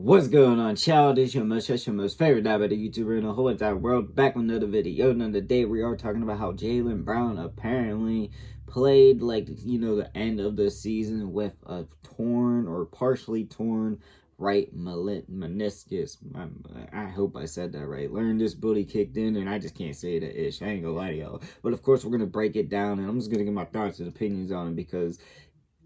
What's going on, child? It's your most favorite diabetic YouTuber in the whole entire world. Back with another video. Another day, we are talking about how Jaylen Brown apparently played the end of the season with a torn or partially torn right meniscus. I hope I said that right. Learned this booty kicked in, and I just can't say that ish. I ain't gonna lie to y'all. But of course, we're gonna break it down, and I'm just gonna get my thoughts and opinions on it because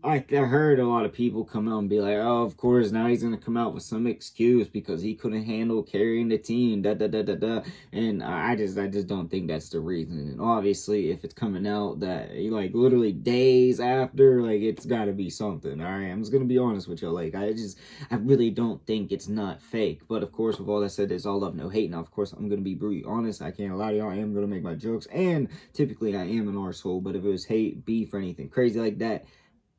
I heard a lot of people come out and be like, oh, of course, now he's going to come out with some excuse because he couldn't handle carrying the team, da-da-da-da-da. And I just don't think that's the reason. And obviously, if it's coming out that, literally days after, it's got to be something, all right? I'm just going to be honest with you. I really don't think it's not fake. But, of course, with all that said, there's all love, no hate. Now, of course, I'm going to be brutally honest. I can't lie to y'all. I am going to make my jokes. And typically, I am an arsehole. But if it was hate, beef, or anything crazy like that,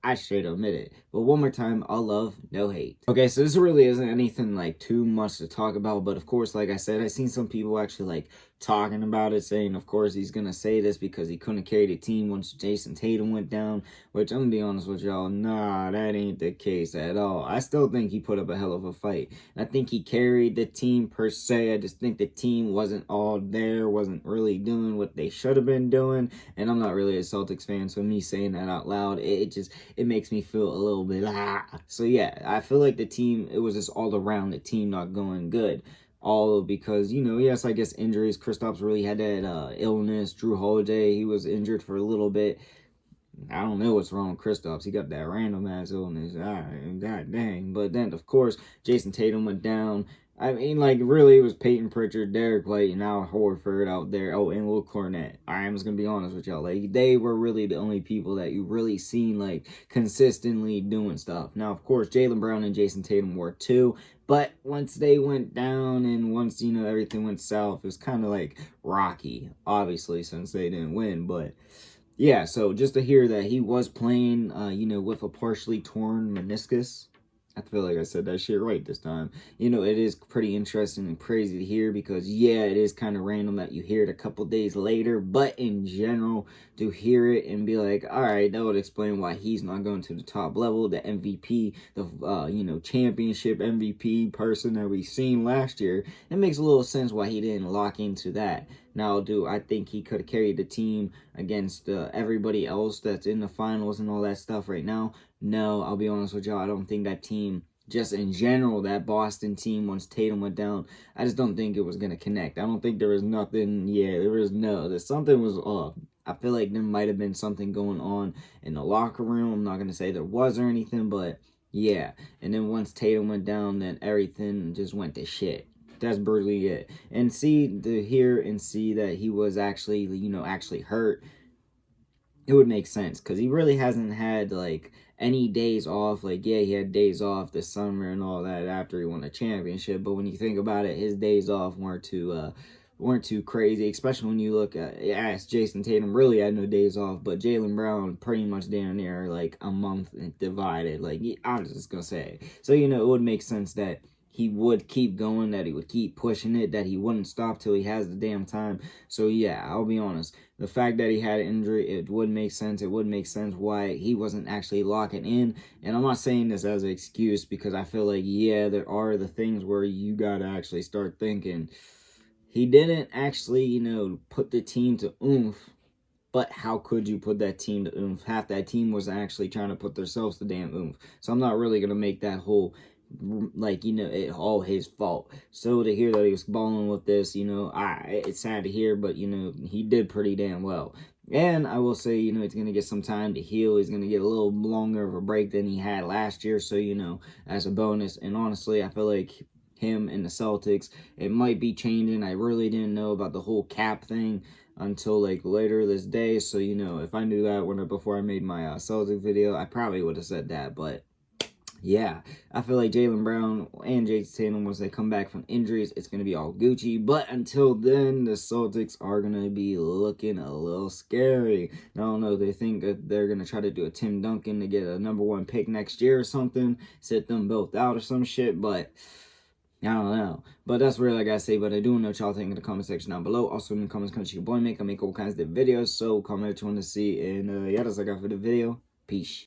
I straight admit it. But one more time, all love, no hate. Okay, so this really isn't anything too much to talk about, but of course, like I said, I've seen some people actually talking about it, saying of course he's gonna say this because he couldn't carry the team once Jason Tatum went down, which I'm gonna be honest with y'all, nah, that ain't the case at all. I still think he put up a hell of a fight. I think he carried the team per se. I just think the team wasn't all there, wasn't really doing what they should have been doing, and I'm not really a Celtics fan, so me saying that out loud, it makes me feel a little bit So yeah, I feel like the team, it was just all around the team not going good. All because, yes, I guess injuries. Kristaps really had that illness. Drew Holiday, he was injured for a little bit. I don't know what's wrong with Kristaps. He got that random ass illness. God dang. But then, of course, Jason Tatum went down. I mean, really, it was Peyton Pritchard, Derek White, and Al Horford out there. Oh, and Will Cornett. I'm just going to be honest with y'all. They were really the only people that you really seen, consistently doing stuff. Now, of course, Jaylen Brown and Jason Tatum were too. But once they went down and once, everything went south, it was kind of rocky, obviously, since they didn't win. But yeah, so just to hear that he was playing, with a partially torn meniscus. I feel like I said that shit right this time. It is pretty interesting and crazy to hear because, yeah, it is kind of random that you hear it a couple days later. But in general, to hear it and be like, all right, that would explain why he's not going to the top level. The MVP, the, championship MVP person that we seen last year. It makes a little sense why he didn't lock into that. Now, do I think he could have carried the team against everybody else that's in the finals and all that stuff right now? No, I'll be honest with y'all. I don't think that team, just in general, that Boston team, once Tatum went down, I just don't think it was going to connect. I don't think there was nothing, something was off. I feel like there might have been something going on in the locker room. I'm not going to say there was or anything, but yeah. And then once Tatum went down, then everything just went to shit. That's brutally it. And to hear and see that he was actually, actually hurt, it would make sense because he really hasn't had any days off. Yeah, he had days off this summer and all that after he won a championship, but when you think about it, his days off weren't too crazy, especially when you look at, yes, Jason Tatum really had no days off, but Jaylen Brown pretty much down there a month divided. I was just gonna say, so it would make sense that he would keep going, that he would keep pushing it, that he wouldn't stop till he has the damn time. So yeah, I'll be honest. The fact that he had an injury, it would make sense. It would make sense why he wasn't actually locking in. And I'm not saying this as an excuse because I feel like, yeah, there are the things where you got to actually start thinking. He didn't actually, put the team to oomph. But how could you put that team to oomph? Half that team was actually trying to put themselves to damn oomph. So I'm not really going to make that whole it all his fault. So to hear that he was balling with this, it's sad to hear, but he did pretty damn well. And I will say, it's going to get some time to heal. He's going to get a little longer of a break than he had last year. So, as a bonus. And honestly, I feel like him and the Celtics, it might be changing. I really didn't know about the whole cap thing until later this day. So, if I knew that before I made my Celtics video, I probably would have said that. But yeah, I feel like Jaylen Brown and Jason Tatum, once they come back from injuries, it's going to be all Gucci. But until then, the Celtics are going to be looking a little scary. I don't know, they think that they're going to try to do a Tim Duncan to get a #1 pick next year or something, sit them both out or some shit, but I don't know. But that's really I gotta say. But I do know what y'all think in the comment section down below. Also in the comments, comment your boy make. I make all kinds of videos, so comment what you want to see. And yeah, that's all I got for the video. Peace.